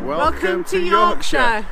Welcome to Yorkshire.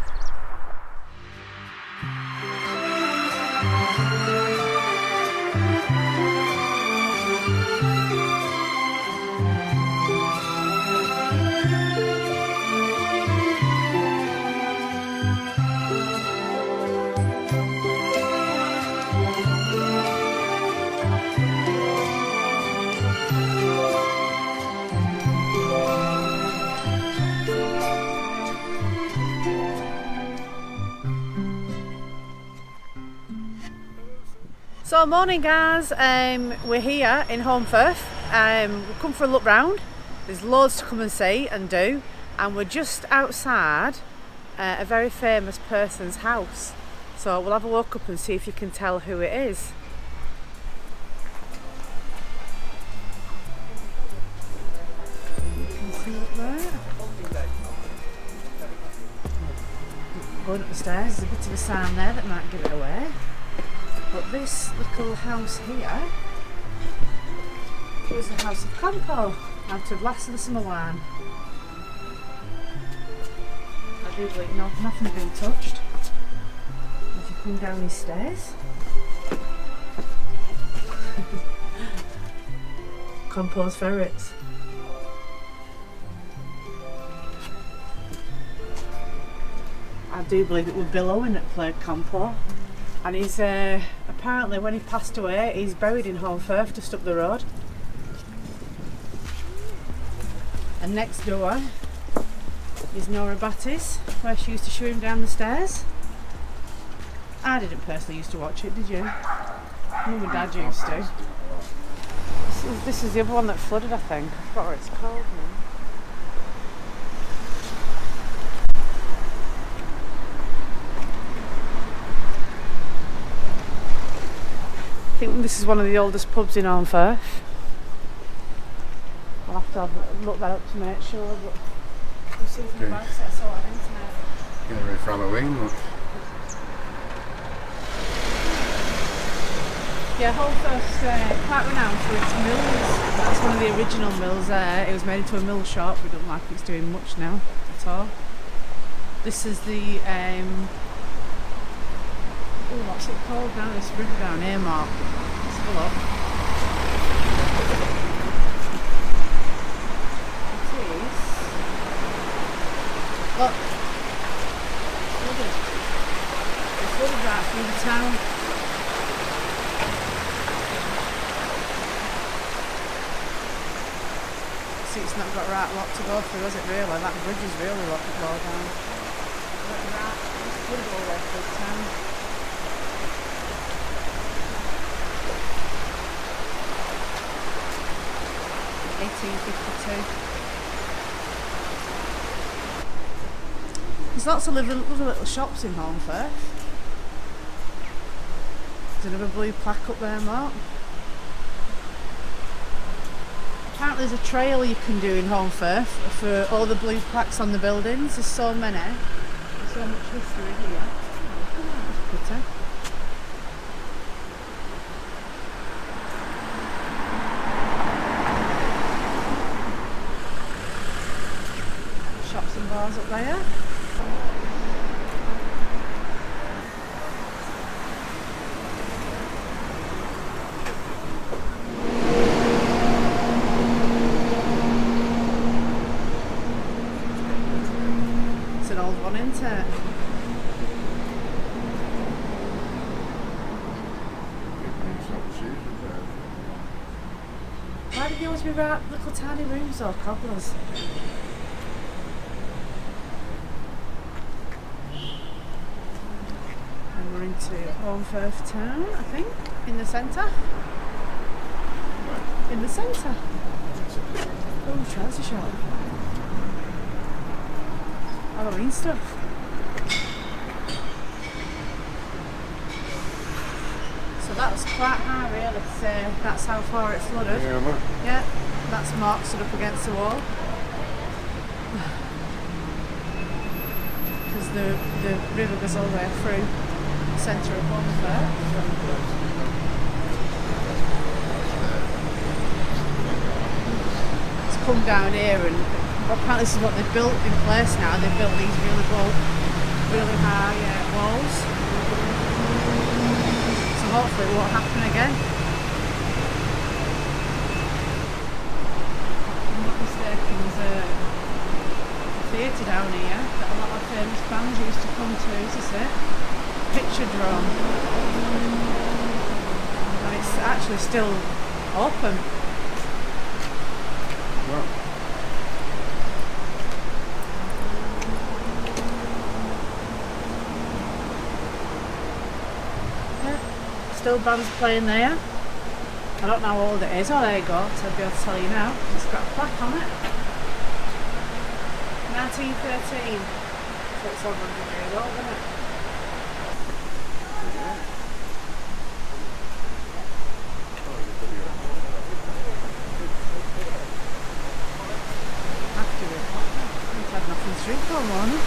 So morning guys, we're here in Holmfirth. We've come for a look round. There's loads to come and see and do, and we're just outside a very famous person's house. So we'll have a walk up and see if you can tell who it is. You can see up there. Going up the stairs, there's a bit of a sound there that might give it away. But this little house here was the house of Campo, out of Last of the Summer Wine. I do believe nothing's been touched. As you come down these stairs. Campo's ferrets. I do believe it was Bill Owen that played Campo. And he's apparently, when he passed away, he's buried in Holmfirth, just up the road. And next door is Nora Batty's, where she used to show him down the stairs. I didn't personally used to watch it, did you? Mum and Dad used to. This is the other one that flooded, I think. I forgot what it's called now. I think this is one of the oldest pubs in Holmfirth. I'll have to look that up to make sure, but we'll see if we can find it. I saw it on the internet. Getting ready for Halloween, look. Yeah, Holmfirth's quite renowned for its mills. That's one of the original mills there. It was made into a mill shop, but it doesn't like it's doing much now at all. This is the what's it called now? This river down here, Mark. Let's have a look. It is. Look. It's flooded right through the town. See, it's not got right lot to go through, has it really? That bridge is really low down. Right, it's flooded all the way through the town. 1852. There's lots of little shops in Holmfirth. There's another blue plaque up there, Mark. Apparently there's a trail you can do in Holmfirth for all the blue plaques on the buildings. There's so many. There's so much history here. That's pretty. Shops and bars up there. It's an old one, isn't it? Why do they always be right little tiny rooms or cobblers? We're into Holmfirth town, I think, in the centre. In the centre. Oh, trouser shop. Halloween stuff. So that was quite high, really, to say that's how far it flooded. Yeah, that's Mark stood up against the wall. Because the river goes all the way through. Centre of Holmfirth. It's come down here and But apparently this is what they've built in place now. They've built these really high walls. So hopefully it won't happen again. If I'm not mistaken, there's a theatre down here that a lot of famous bands used to come to. Is this it? Picture Drone. And it's actually still open. Well, Still bands playing there. I don't know how old it is. Oh, there you go. So I'll be able to tell you now. It's got a plaque on it. 1913. So it's over 100 years old, isn't it? After it. We've had nothing to drink all morning.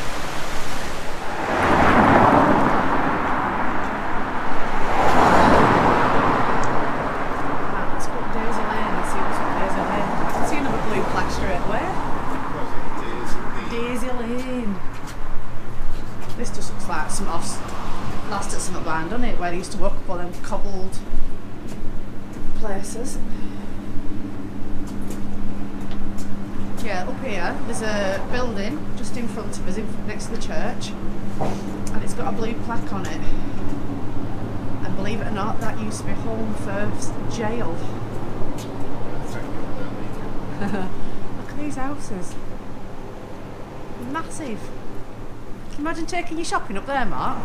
This just looks like some last at some band, doesn't it? Where they used to walk up all them cobbled places. Yeah, up here there's a building just in front of us, next to the church, and it's got a blue plaque on it. And believe it or not, that used to be Holmfirth's jail. Look at these houses. Massive. Can you imagine taking your shopping up there, Mark?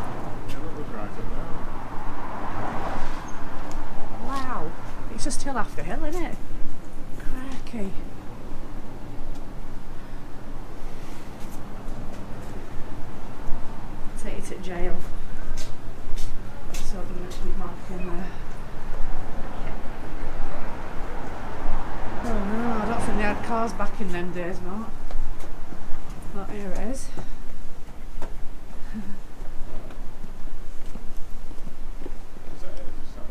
Wow. It's just hill after hill, isn't it? Cracky. Take it to jail. So I'm going to keep marking there. Oh no, I don't think they had cars back in them days, Mark. Oh, here it is.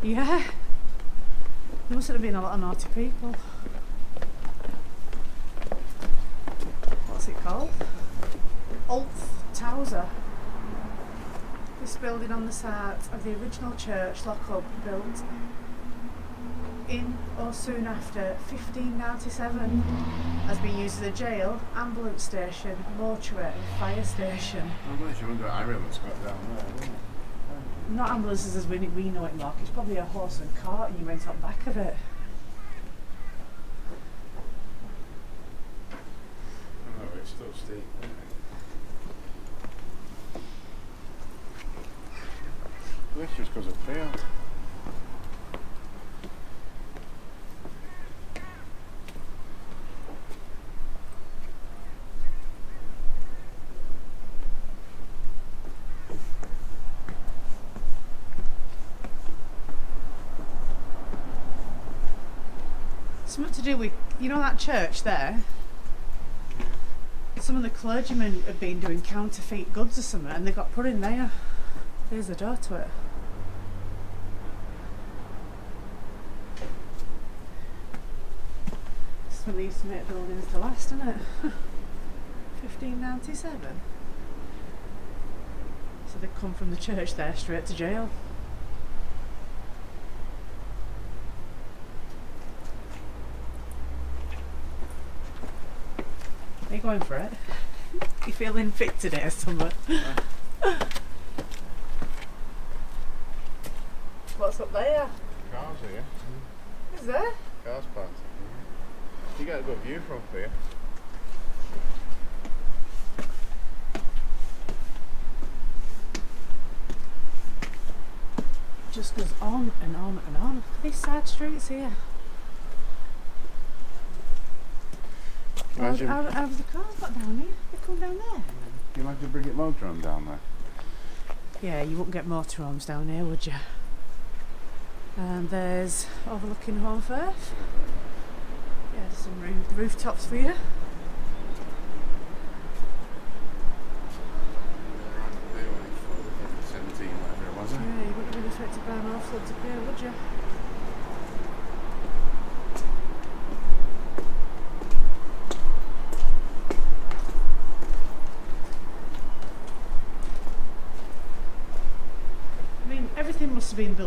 Yeah. There must have been a lot of naughty people. What's it called? Holmfirth. This building on the site of the original church lock-up built in or soon after 1597 has been used as a jail, ambulance station, mortuary and fire station. I'm glad you wonder what ambulance got down there, wouldn't it? Not ambulances as we know it, Mark. It's probably a horse and cart and you went on back of it. Oh, it's still steep, isn't it? This just goes up here. Something to do with, you know that church there? Some of the clergymen have been doing counterfeit goods or something and they got put in there. There's the door to it. This is when they used to make buildings to last, isn't it? 1597. So they come from the church there straight to jail. Are you going for it? You feeling fit today or something? What's up there? Cars here. Is there? Cars parked. You get a good view from here. Just goes on and on and on. These side streets here. How have the cars got down here? They come down there. Can you imagine bringing motorhome down there? Yeah, you wouldn't get motorhomes down here, would you? And there's overlooking Holmfirth. Yeah, there's some rooftops for you. Around there when it's 17, whatever it was. Yeah, you wouldn't be affected by an awful lot up here, would you?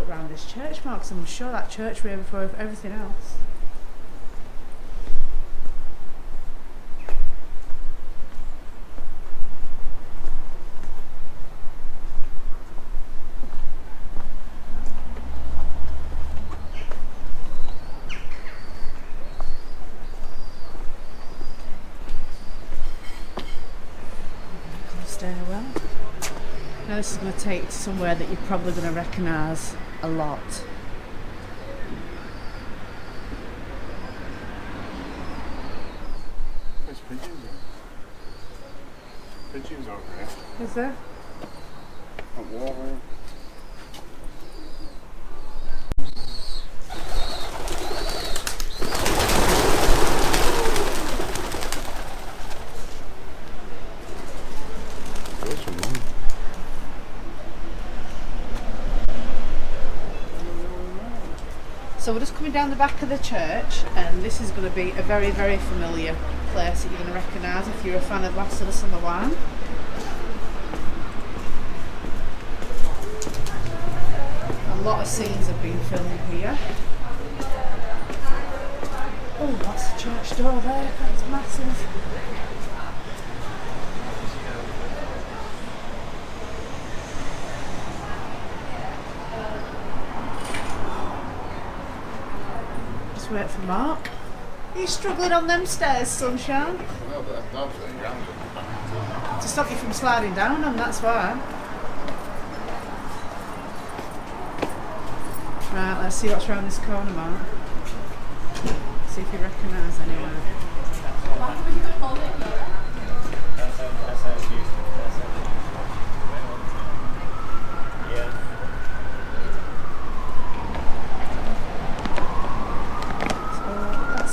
look round this church, Mark, 'cause I'm sure that church way before everything else. Stairwell. Now this is going to take you to somewhere that you're probably going to recognise a lot. There's pigeons. Pigeons over there. Is there? At water. So we're just coming down the back of the church, and this is going to be a very, very familiar place that you're going to recognise if you're a fan of Last of the Summer Wine. A lot of scenes have been filmed here. Oh, that's the church door there, that's massive. Wait for Mark. Are you struggling on them stairs, sunshine? No, but that's not really grounded. To stop you from sliding down them, that's why. Right, let's see what's round this corner, Mark. See if you recognise anyone.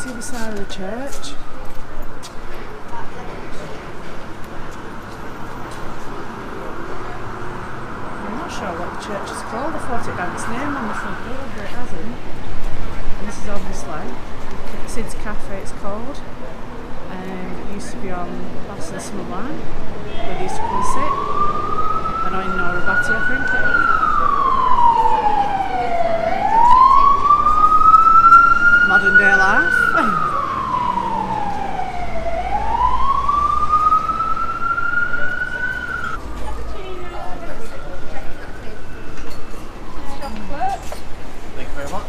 The other side of the church. I'm not sure what the church is called. I thought it had its name on the front door, but it hasn't. And this is obviously Sid's Cafe, it's called. It used to be on Last of the Summer Wine, where they used to come and sit. Annoying Nora Batty, I think. Modern day life. Thank you very much.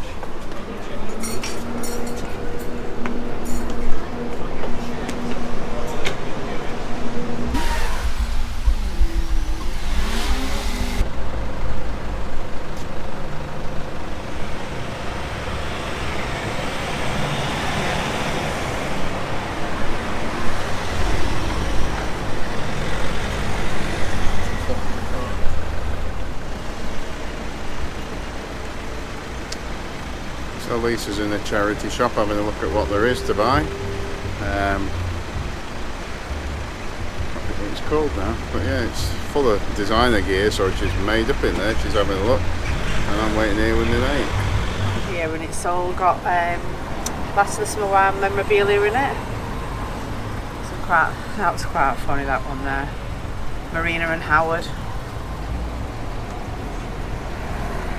So Lisa's in a charity shop having a look at what there is to buy. I forget what it's called now, but yeah, it's full of designer gear, so she's made up in there, she's having a look, and I'm waiting here with the mate. Yeah, and it's all got Last of the Summer Wine memorabilia in it. So that was quite funny, that one there. Marina and Howard.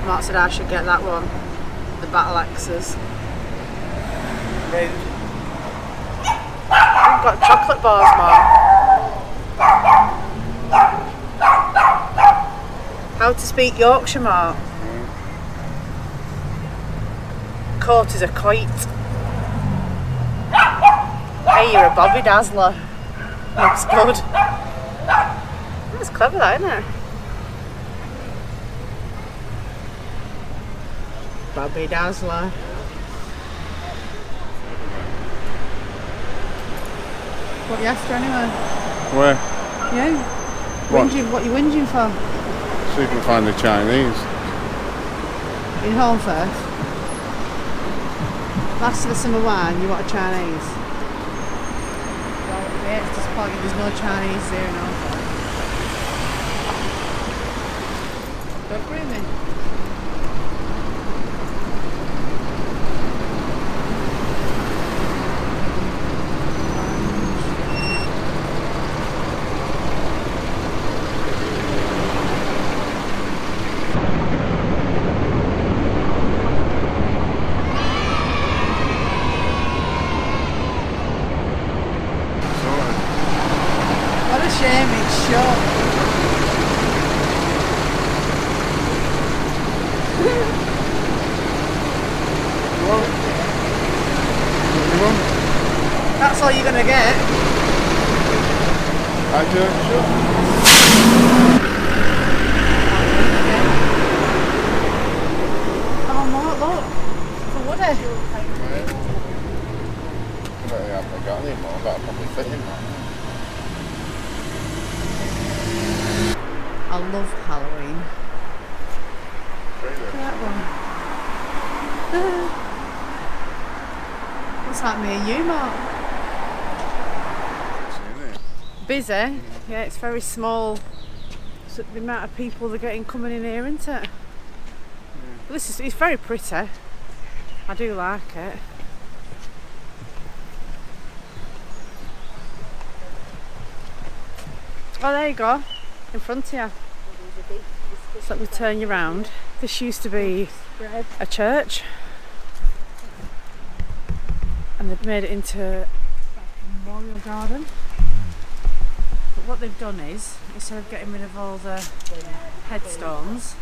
Mark said I should get that one. The battle axes. Rude. I've got chocolate bars, Mark. How to speak Yorkshire, Mark? Coat is a coit. Hey, you're a Bobby Dazzler. Looks good. That's clever, that, isn't it? Bobby Dazzler. What are you after anyway? Where? Yeah. What? Whinging, what are you whinging for? So you can find the Chinese. In Holmfirth? Last of the Summer Wine, you want a Chinese? Well, yeah, it's disappointing, there's no Chinese there in Holmfirth. Don't bring me. one. That's all you're going to get. I do. Sure. Oh, Mark, look. For Woody. Right. I haven't got any more, but I'll probably fit in that. I love Halloween. Really? Look at that one. Looks like me and you, Mark. Busy? Yeah, it's very small. So the amount of people they're getting coming in here, isn't it? But it's very pretty. I do like it. Oh, there you go. In front of you. So let me turn you around. This used to be a church. And they've made it into a memorial garden. But what they've done is, instead of getting rid of all the headstones,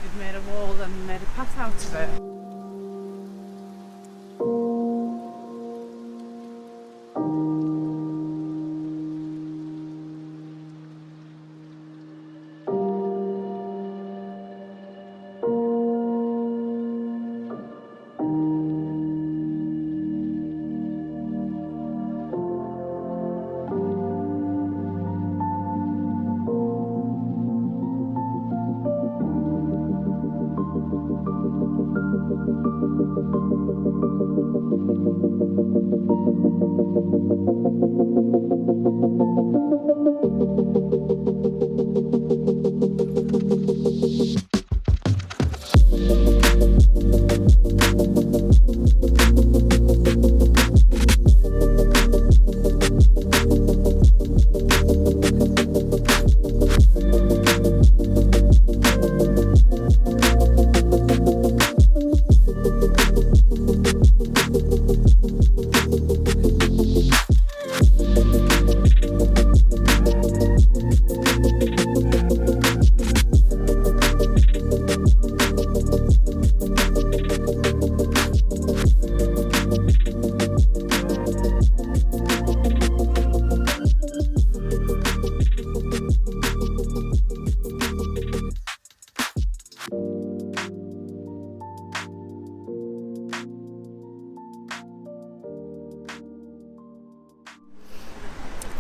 they've made a wall and made a path out of it.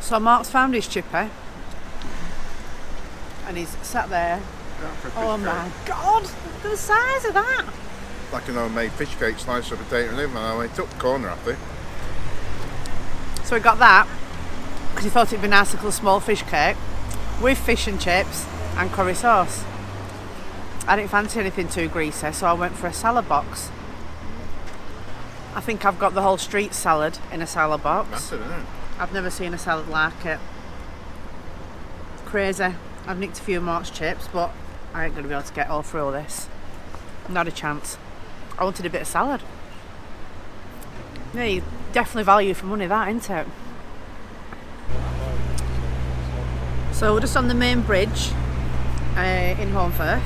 So Mark's found his Chippy and he's sat there. Oh my god, look at the size of that! Like an homemade fish cake, slice of potato and liver, and I took the corner off it. So we got that because he thought it'd be nice, a little small fish cake with fish and chips and curry sauce. I didn't fancy anything too greasy, so I went for a salad box. I think I've got the whole street salad in a salad box. Massive, isn't it? I've never seen a salad like it. Crazy. I've nicked a few Mark's chips, but I ain't going to be able to get all through all this. Not a chance. I wanted a bit of salad. Yeah, you definitely value for money, that, isn't it? So we're just on the main bridge in Holmfirth.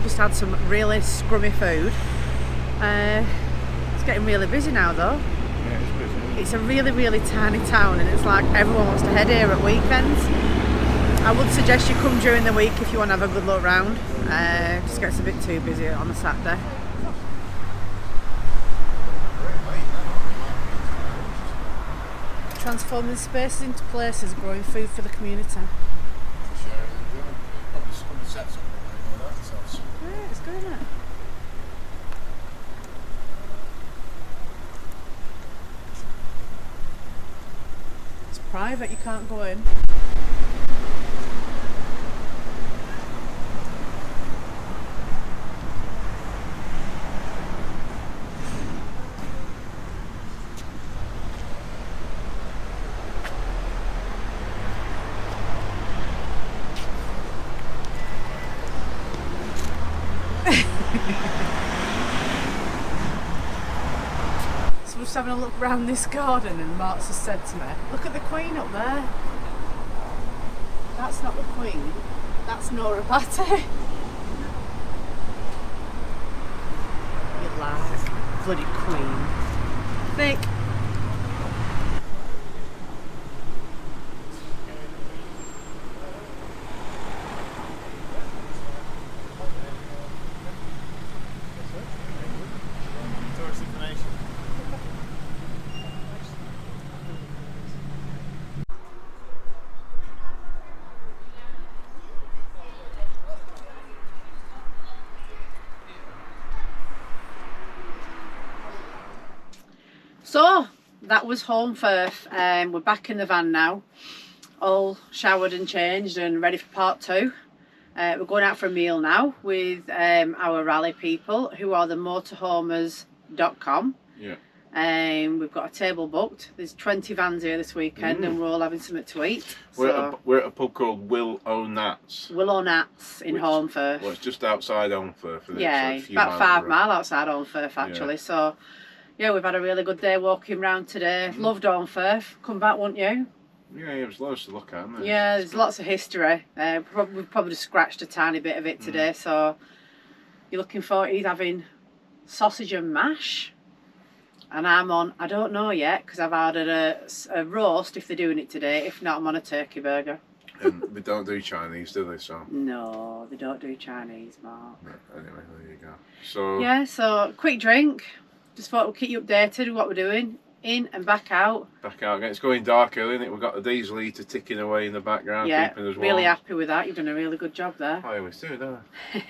Just had some really scrummy food. It's getting really busy now though. Yeah, it's busy. It's a really, really tiny town and it's like everyone wants to head here at weekends. I would suggest you come during the week if you want to have a good look round. Just gets a bit too busy on a Saturday. Transforming spaces into places, growing food for the community. Yeah, it's good, isn't it? It's private, you can't go in. So we're just having a look around this garden and Mark's has said to me, look at the Queen up there. That's not the Queen, that's Nora Batty. You like bloody Queen. Nick, So that was Holmfirth. We're back in the van now, all showered and changed and ready for part 2. We're going out for a meal now with our rally people, who are the motorhomers.com. Yeah. We've got a table booked. There's 20 vans here this weekend, and we're all having something to eat. We're at a pub called Willow Nats. Willow Nats in Holmfirth. Well, it's just outside Holmfirth. Yeah, it's about 5 mile outside Holmfirth actually. Yeah. So, yeah, we've had a really good day walking around today. Loved Holmfirth. Come back, won't you? Yeah, there's loads to look at. Yeah, there's lots of history. We've probably scratched a tiny bit of it today. So, you're looking forward to having sausage and mash. And I'm on, I don't know yet, because I've ordered a roast if they're doing it today. If not, I'm on a turkey burger. And they don't do Chinese, do they? So no, they don't do Chinese, Mark. Anyway, there you go. So yeah, so quick drink. Just thought we'll keep you updated with what we're doing. In and back out. Back out again. It's going dark early, isn't it? We've got the diesel heater ticking away in the background, keeping us warm. Really happy with that. You've done a really good job there. I always do, don't I?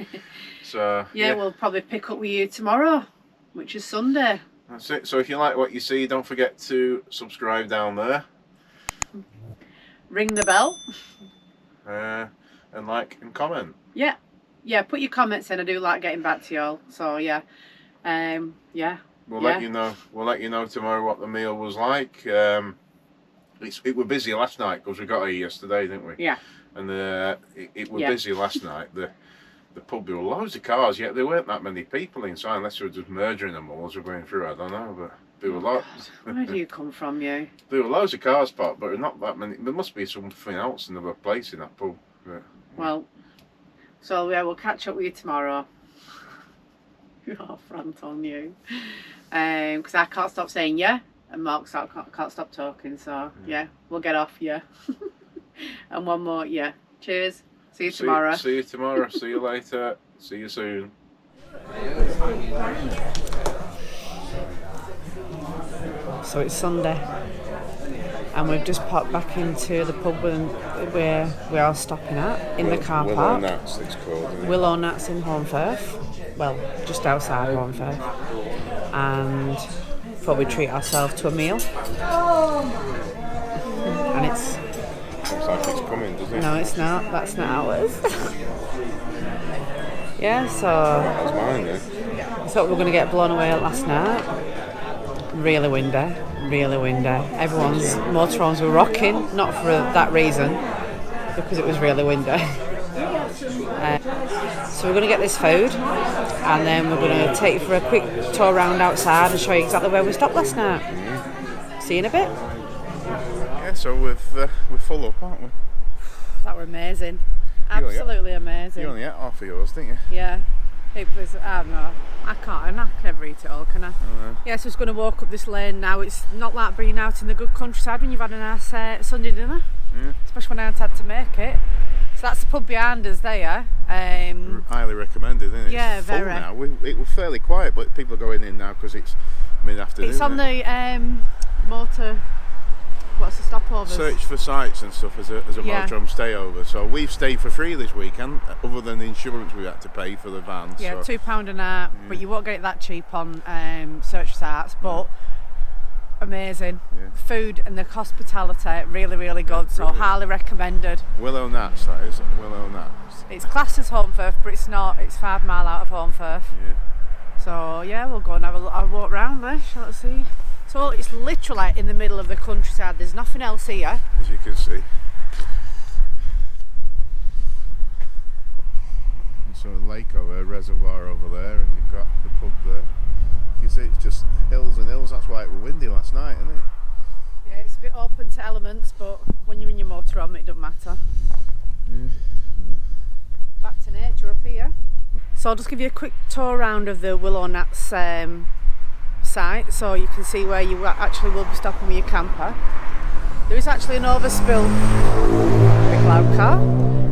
So yeah, we'll probably pick up with you tomorrow, which is Sunday. That's it. So if you like what you see, don't forget to subscribe down there. Ring the bell. And like and comment. Yeah. Yeah, put your comments in. I do like getting back to y'all. So yeah. Yeah. We'll let you know. We'll let you know tomorrow what the meal was like. It was busy last night because we got here yesterday, didn't we? Yeah. And it was busy last night. The pub, there were loads of cars, yet there weren't that many people inside, unless they were just murdering them all as we're going through. I don't know, but there were lots. Where do you come from, you? There were loads of cars parked, but not that many. There must be something else, another place in that pub. But, well, so yeah, we'll catch up with you tomorrow. Oh, front on you. Because I can't stop saying yeah, and Mark can't stop talking, so yeah, we'll get off, yeah. And one more, yeah. Cheers. See you tomorrow. See you tomorrow. See you later. See you soon. So it's Sunday, and we've just popped back into the pub where we are stopping at in the car park. Willow Nats, it's called. Isn't it? Willow Nats in Holmfirth. Well, just outside Holmfirth, and thought we'd treat ourselves to a meal. And it's. Looks like it's coming, doesn't it? No, it's not. That's not ours. Yeah, so. That was mine then. I thought we were going to get blown away last night. Really windy, really windy. Everyone's motorhomes were rocking, not for that reason, because it was really windy. So we're going to get this food, and then we're going to take you for a quick tour around outside and show you exactly where we stopped last night. See you in a bit. Yeah, so we're full up, aren't we? That were amazing. Absolutely amazing. You only ate half of yours, didn't you? Yeah. It was, I don't know, I can never eat it all, can I? Yeah, so I was going to walk up this lane now. It's not like being out in the good countryside when you've had a nice Sunday dinner, especially when I haven't had to make it. So that's the pub behind us there. Highly recommended, isn't it? Yeah, it's very. Full now. It was fairly quiet, but people are going in now because it's mid-afternoon. It's on the motor. What's the stopovers? Search for sites and stuff as a motorhome stayover. So we've stayed for free this weekend, other than the insurance we had to pay for the van. Yeah, so. £2 a night, but you won't get it that cheap on search for sites. But amazing food and the hospitality, really, really good. So highly recommended. Willow Nats, that is Willow Nats. It's classed as Holmfirth, but it's not. It's 5 mile out of Holmfirth. Yeah. So yeah, we'll go and have a walk round there. Let's see. So it's literally in the middle of the countryside. There's nothing else here. As you can see. And so a lake over, a reservoir over there, and you've got the pub there. You see it's just hills and hills. That's why it was windy last night, isn't it? Yeah, it's a bit open to elements, but when you're in your motorhome, it doesn't matter. Yeah. Back to nature up here. So I'll just give you a quick tour around of the Willow Nats site, so you can see where you actually will be stopping with your camper. There is actually an overspill. Big loud car.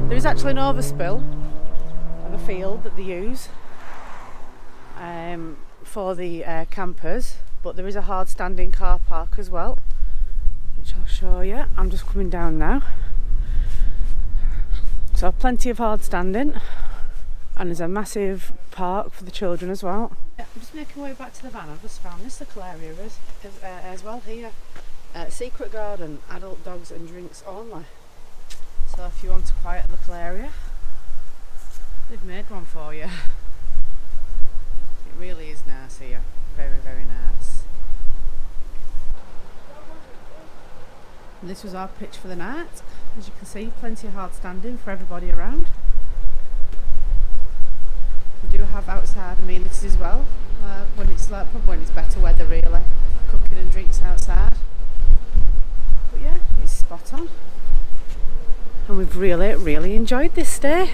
There is actually an overspill of a field that they use for the campers, but there is a hard standing car park as well, which I'll show you. I'm just coming down now. So plenty of hard standing, and there's a massive park for the children as well. Yeah, I'm just making my way back to the van. I've just found this little area as well here. Secret garden, adult dogs and drinks only. So if you want a quiet little area, they've made one for you. It really is nice here. Very, very nice. And this was our pitch for the night. As you can see, plenty of hard standing for everybody around. We do have outside amenities as well, when it's better weather really, cooking and drinks outside. But yeah, it's spot on. And we've really, really enjoyed this stay.